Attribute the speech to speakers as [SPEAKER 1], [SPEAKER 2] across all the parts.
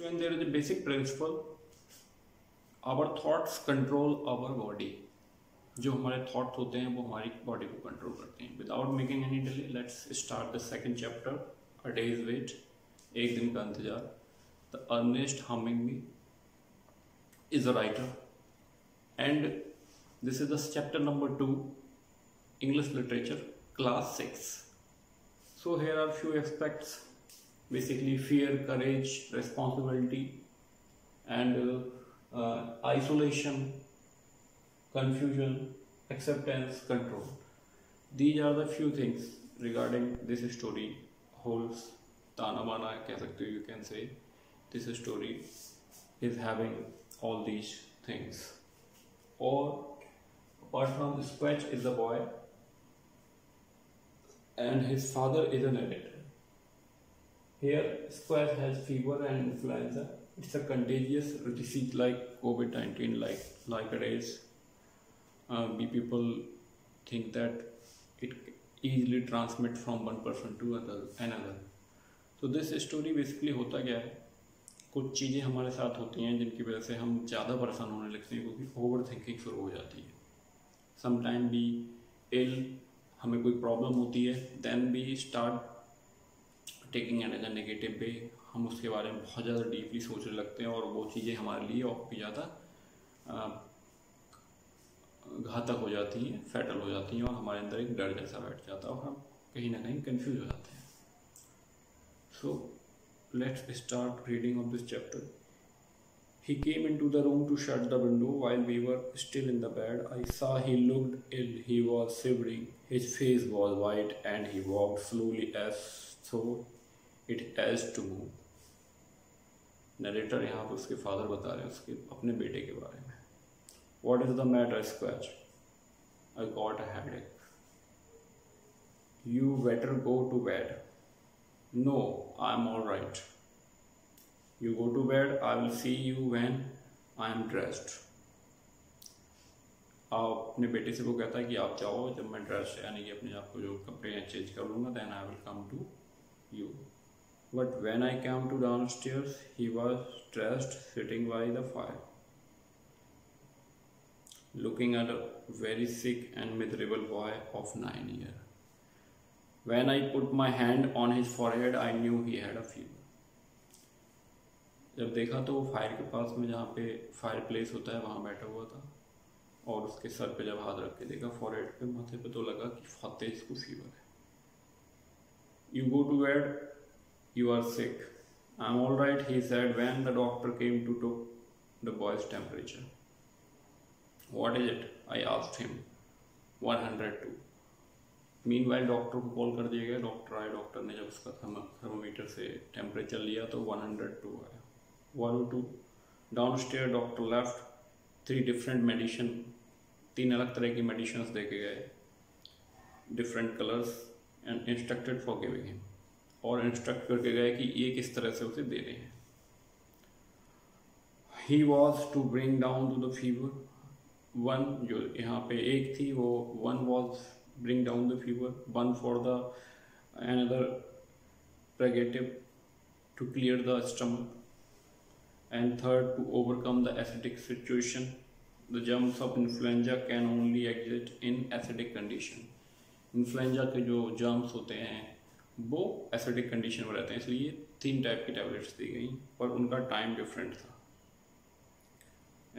[SPEAKER 1] So, and there is a basic principle, our thoughts control our body. जो हमारे thoughts होते हैं वो हमारी बॉडी को कंट्रोल करते हैं. Without making any delay, let's start the second chapter, a day's wait, एक दिन का इंतजार. The Ernest Hemingway is a writer, and this is the chapter number 2, English literature, class 6. So here are few aspects, basically fear, courage, responsibility, and isolation, confusion, acceptance, control. These are the few things regarding this story. Holds Tana Bana कह सकते हो, you can say this story is having all these things. Or apart from Squatch is a boy and his father is an editor. Here Squatch has fever and influenza. It's a contagious disease like COVID-19, like it is. We people think that it easily transmits from one person to another. So this story basically होता क्या है, कुछ चीज़ें हमारे साथ होती हैं जिनकी वजह से हम ज़्यादा परेशान होने लगते हैं, क्योंकि ओवर थिंकिंग शुरू हो जाती है. समटाइम भी इल, हमें कोई प्रॉब्लम होती है, देन भी start taking in as a negative way. हम उसके बारे में बहुत ज़्यादा डीपली सोचने लगते हैं और वो चीज़ें हमारे लिए और भी ज़्यादा घातक हो जाती हैं, फैटल हो जाती हैं, और हमारे अंदर एक डर जैसा बैठ जाता है और हम कहीं ना कहीं कंफ्यूज हो जाते हैं. सो let's start reading of this chapter. He came into the room to shut the window while we were still in the bed. I saw he looked ill. He was shivering. His face was white and he walked slowly as though it has to move. Narrator यहाँ पर उसके father बता रहे हैं उसके अपने बेटे के बारे में. What is the matter, Squatch? I got a headache. You better go to bed. No, I'm all right. You go to bed. I will see you when I am dressed. अपने बेटे से वो कहता है कि आप जाओ जब मैं ड्रेस, यानी कि अपने आप को जो कपड़े हैं चेंज कर लूँगा, then I will come to you. But when I came to downstairs, he was dressed, sitting by the fire, looking at a very sick and miserable boy of 9 years. When I put my hand on his forehead, I knew he had a fever. जब देखा तो वो fire के पास में जहाँ पे fire place होता है वहाँ बैठा हुआ था, और उसके सर पे जब हाथ रख के देखा फोरहेड पे, माथे पे, तो लगा कि बहुत तेज को फीवर है. You go to bed. You are sick. I'm all right, he said when the doctor came to take the boy's temperature. What is it? I asked him. 102. Meanwhile doctor को कॉल कर दिया गया. Doctor आए. Doctor ने जब उसका thermometer से temperature लिया तो 102 आया. 102. Downstair doctor left. 3 different medicine, 3 अलग तरह की मेडिसिन दे के गए, different colours, and instructed for giving him, और इंस्ट्रक्ट करके गए कि ये किस तरह से उसे दे रहे हैं. He was to bring down to the fever. 1 जो यहाँ पे एक थी, वो 1 was bring down the fever, 1 for the another purgative to clear the stomach, and 3rd to overcome the acidic situation. The germs of influenza can only exist in acidic condition. Influenza के जो germs होते हैं वो acidic condition में रहते हैं, इसलिए 3 type की टैबलेट्स दी गई, पर उनका टाइम डिफरेंट था.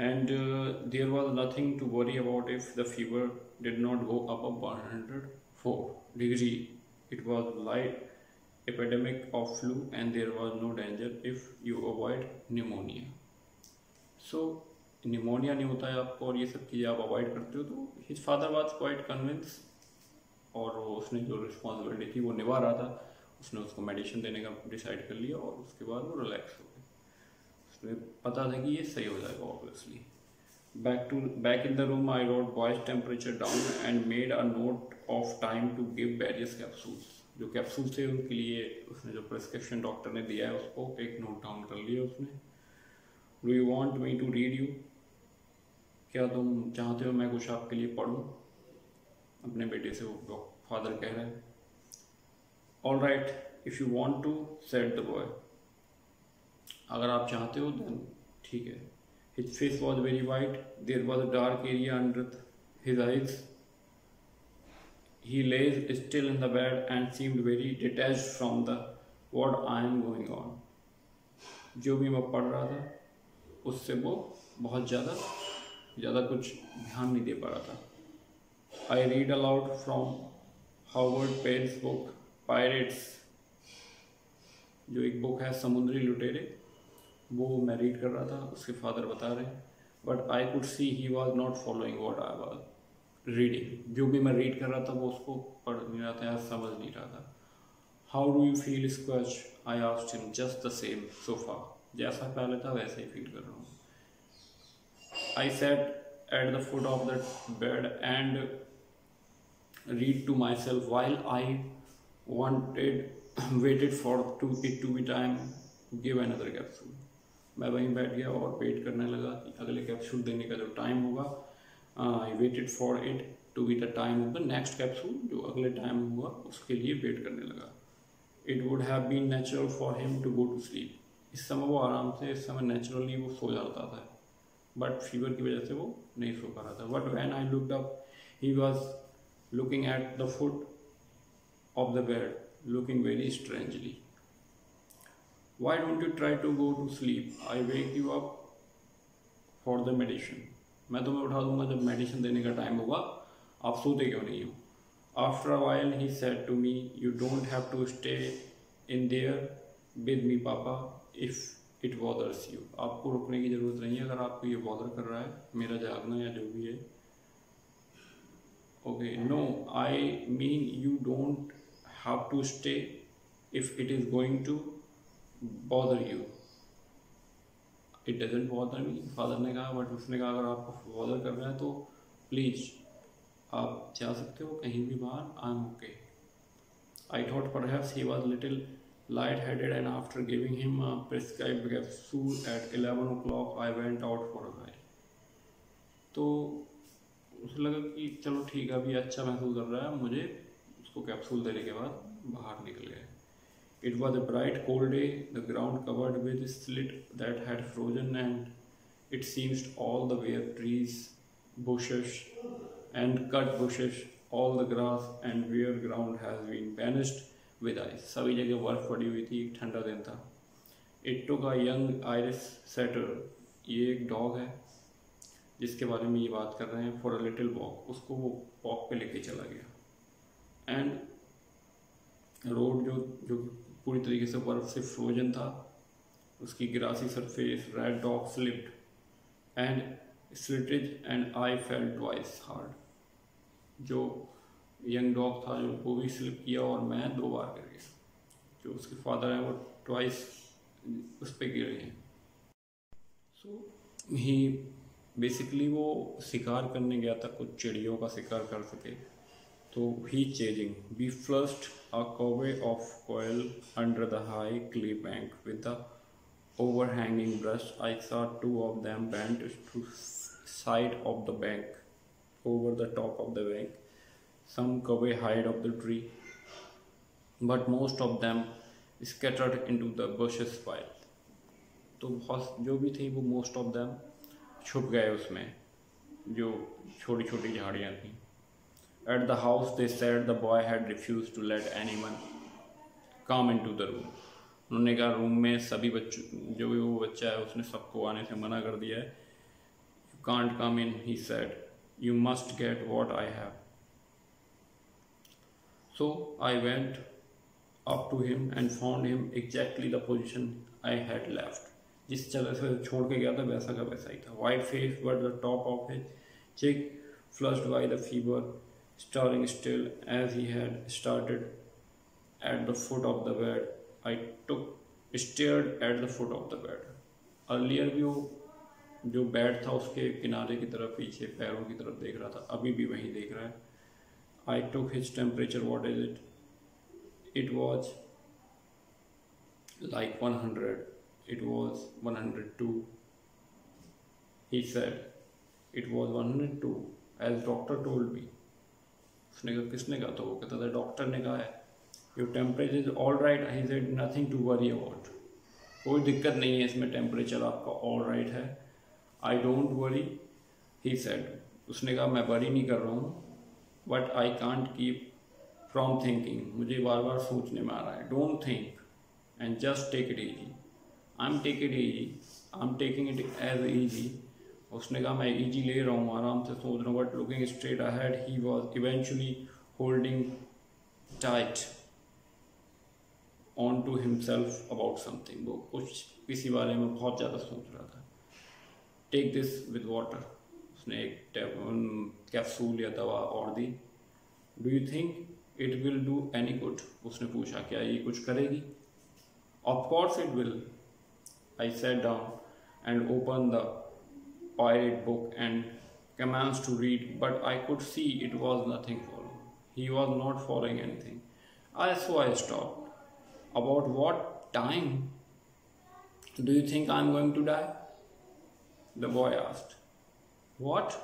[SPEAKER 1] And there was nothing to worry about if the fever did not go above 104 degree. It was light epidemic of flu and there was no danger if you avoid pneumonia. So pneumonia नहीं होता है आपको और ये सब चीज़ें आप avoid करते हो. तो his father was quite convinced, और उसने जो रिस्पॉन्सिबिलिटी थी वो निभा रहा था. उसने उसको मेडिसिन देने का डिसाइड कर लिया और उसके बाद वो रिलैक्स हो गया. पता था कि ये सही हो जाएगा obviously. Back in the room I wrote boy's temperature down and made a note of time to give various capsules. जो कैप्सूल्स थे उनके लिए उसने जो प्रिस्क्रिप्शन डॉक्टर ने दिया है उसको एक नोट डाउन कर लिया उसने. Do you want me to read you? क्या तुम चाहते हो मैं कुछ आपके लिए पढ़ूँ? अपने बेटे से वो फादर कह रहे हैं. All right if you want to, said the boy. अगर आप चाहते हो देन ठीक है। His face was very white. There was a dark area under his eyes. He lay still in the bed and seemed very detached from the what I am going on. जो भी मैं पढ़ रहा था उससे वो बहुत ज़्यादा कुछ ध्यान नहीं दे पा रहा था। I read aloud from Howard Payne's book Pirates, जो एक बुक है समुद्री लुटेरे, वो मैं रीड कर रहा था। उसके फादर बता रहे हैं, but I could see he was not following what I was reading. जो भी मैं रीड कर रहा था वो उसको पढ़ नहीं रहा था या समझ नहीं रहा था। How do you feel Schatz, I asked him. Just the same so far, जैसा पहले था वैसे ही फील कर रहा हूँ। I sat at the foot of the bed and read to myself while I waited for it to be time to give another capsule. मैं वहीं बैठ गया और वेट करने लगा कि अगले कैप्सूल देने का जो टाइम होगा। I waited for it to be the time of the next capsule, जो अगले टाइम होगा उसके लिए वेट करने लगा। It would have been natural for him to go to sleep. इस समय वो आराम से, इस समय नेचुरली वो सो जाता था, बट फीवर की वजह से वो नहीं सो पा रहा था। But when I looked up he was looking at the foot of the bed looking very strangely. Why don't you try to go to sleep? I wake you up for the medicine. मैं तुम्हें उठा दूंगा जब medicine देने का time होगा, आप सोते क्यों नहीं हो? After a while he said to me, you don't have to stay in there with me, Papa, if it bothers you. आपको रुकने की ज़रूरत नहीं है अगर आपको ये बॉदर कर रहा है, मेरा जागना या जो भी है। Okay, no, I mean you don't have to stay if it is going to bother you. It doesn't bother me, father ने कहा, बट उसने कहा अगर आपको बॉदर कर रहा है तो प्लीज़ आप जा सकते हो कहीं भी बाहर, I am okay. I thought perhaps he was little light headed and after giving him a prescribed capsule at 11 o'clock I went out for a while. तो उसे लगा कि चलो ठीक है, अभी अच्छा महसूस कर रहा है, मुझे उसको कैप्सूल देने के बाद बाहर निकल गए। It was a bright cold day, the ground covered with sleet that had frozen, and it seemed all the bare trees, bushes, and cut bushes, all the grass and bare ground has been vanished with ice. सभी जगह बर्फ पड़ी हुई थी, एक ठंडा दिन था। It took a young Irish setter, ये एक डॉग है जिसके बारे में ये बात कर रहे हैं, for a little walk, उसको वो वॉक पे लेके चला गया। And रोड जो पूरी तरीके से बर्फ से फ्रोजन था, उसकी grassy surface, red dog slipped and slithered and I felt twice hard. जो यंग डॉग था जो वो भी स्लिप किया और मैं 2 बार गिर गया। जो उसके फादर हैं वो ट्वाइस उस पर गिर गए। सो ही बेसिकली वो शिकार करने गया था, कुछ चिड़ियों का शिकार कर सके, तो ही chasing we flushed a covey of coal under the high clay bank with the overhanging brush. I saw 2 of them bent to side of the bank over the top of the bank. Some covey high of the tree, but most of them scattered into the bushes pile. तो बहुत जो भी थी वो most of them छुप गए उसमें, जो छोटी छोटी झाड़ियाँ थी। At the house, they said the boy had refused to let anyone come into the room. उन्होंने कहा रूम में सभी बच्चों, जो भी वो बच्चा है उसने सबको आने से मना कर दिया है। You can't come in, he said. You must get what I have. So I went up to him and found him exactly the position I had left. जिस जगह से छोड़ के गया था वैसा का वैसा ही था। White face but the top of his cheek flushed by the fever, staring still as he had started at the foot of the bed. I stared at the foot of the bed. Earlier भी वो जो bed था उसके किनारे की तरफ, पीछे पैरों की तरफ देख रहा था, अभी भी वहीं देख रहा है। I took his temperature. What is it? It was like 100. It was 102. He said, it was 102 as doctor told me. उसने कहा किसने कहा? तो वो कहता था डॉक्टर ने कहा है। Your temperature is all right, he said nothing to worry about. कोई दिक्कत नहीं है इसमें, टेम्परेचर आपका ऑल राइट है, I don't worry, he said. उसने कहा मैं वरी नहीं कर रहा हूँ, but I can't keep from thinking, मुझे बार बार सोचने में आ रहा है, don't think and just take it easy, I am taking it as easy. उसने कहा मैं ईजी ले रहा हूँ, आराम से सोच रहा हूँ, but looking straight ahead he was eventually holding tight on to himself about something, वो कुछ किसी बारे में बहुत ज़्यादा सोच रहा था। टेक दिस विद वाटर, उसने एक कैप्सूल या दवा और दी। Do you think it will do any good, उसने पूछा क्या ये कुछ करेगी? Of course it will, I sat down and open the pirate book and commenced to read, but I could see it was nothing following. He was not following anything. So I stopped. About what time do you think I'm going to die? The boy asked. What?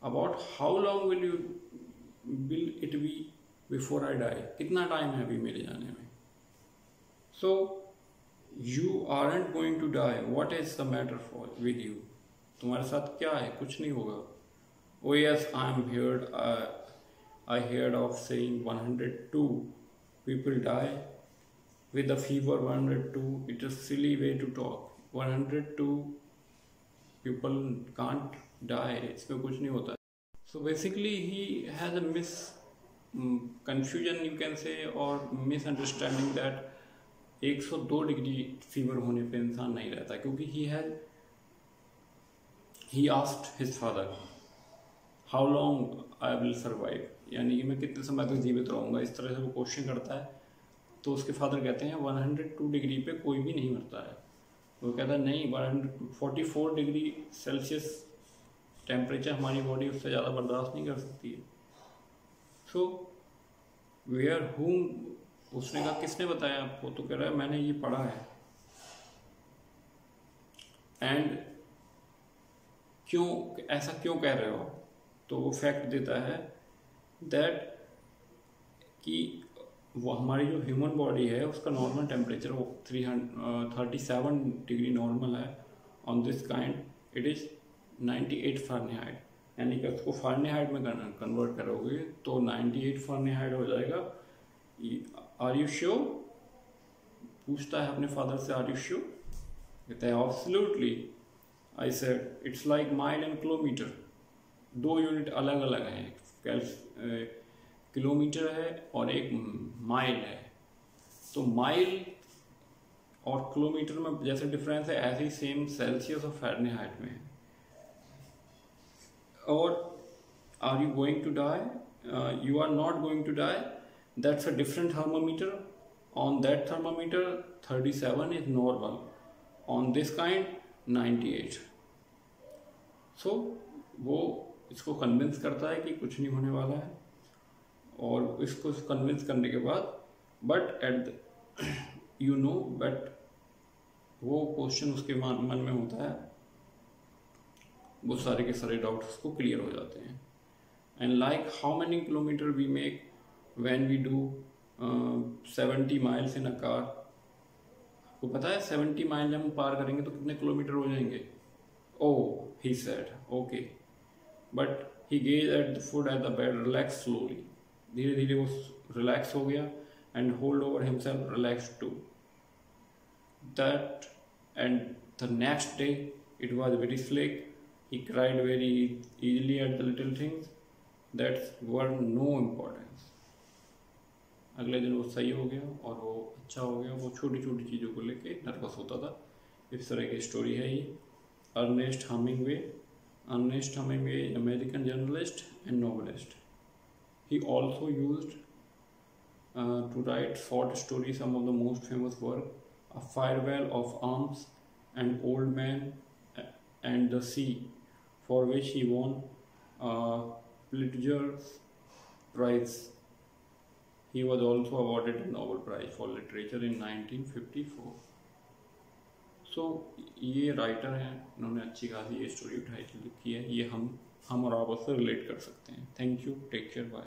[SPEAKER 1] About how long will it be before I die? कितना time है अभी मेरे जाने में? So You aren't going to die. What is the matter with you? तुम्हारे साथ क्या है? कुछ नहीं होगा. Oh yes, I heard of saying 102 people die with a fever. 102. It is a silly way to talk. 102 people can't die. इसमें कुछ नहीं होता. So basically he has a confusion, you can say, or misunderstanding that 102 degree fever होने पे इंसान नहीं रहता, क्योंकि he asked his father how long I will survive, यानी कि मैं कितने समय तक जीवित रहूँगा, इस तरह से वो क्वेश्चन करता है। तो उसके फादर कहते हैं 102 डिग्री पे कोई भी नहीं मरता है। वो कहता है नहीं, 144 डिग्री सेल्सियस टेम्परेचर हमारी बॉडी उससे ज़्यादा बर्दाश्त नहीं कर सकती है। सो वेयर हुम, उसने कहा किसने बताया आपको? तो कह रहा है मैंने ये पढ़ा है। एंड क्यों, ऐसा क्यों कह रहे हो? तो वो फैक्ट देता है दैट कि वो हमारी जो ह्यूमन बॉडी है उसका नॉर्मल टेम्परेचर वो 37 डिग्री नॉर्मल है। On this kind it is 98 Fahrenheit, यानी कि उसको फ़ारेनहाइट में कन्वर्ट करोगे तो 98 फ़ारेनहाइट हो जाएगा। Are you sure? पूछता है अपने फादर से, आर यू श्योर? कहता है absolutely. I said it's like mile and kilometre, दो यूनिट अलग अलग हैं, किलोमीटर है और एक माइल है। तो माइल और किलोमीटर में जैसे डिफरेंस है, ऐसे ही सेम सेल्सियस और फ़ारेनहाइट में है। और are you going to die? You are not going to die, that's a different thermometer. On that thermometer 37 is normal, on this kind 98. So वो इसको कन्विंस करता है कि कुछ नहीं होने वाला है, और इसको कन्विंस करने के बाद but at you know, but वो क्वेश्चन उसके मन में होता है, वो सारे के सारे डाउट्स उसको क्लियर हो जाते हैं। And like how many kilometre we make when we do 70 miles in a car, आपको पता है 70 माइल जब हम पार करेंगे तो कितने किलोमीटर हो जाएंगे? Oh, he said, okay, but he gazed at the foot at the bed, relaxed slowly. धीरे धीरे वो रिलैक्स हो गया, and hold over himself relaxed too. That and the next day it was very slick. He cried very easily at the little things that were no importance. अगले दिन वो सही हो गया और वो अच्छा हो गया, वो छोटी छोटी चीज़ों को लेके नर्वस होता था। इस तरह की स्टोरी है ये। Ernest Hemingway American journalist and novelist. He also used to write short story. Some of the most famous work a farewell of arms and old man and the sea, for which he won Pulitzer Prize. He was also awarded a Nobel Prize for Literature in 1954. So ये writer हैं, उन्होंने अच्छी खासी ये story उठाई लिखी है, ये हम और आप उससे रिलेट कर सकते हैं। Thank you, take care, bye.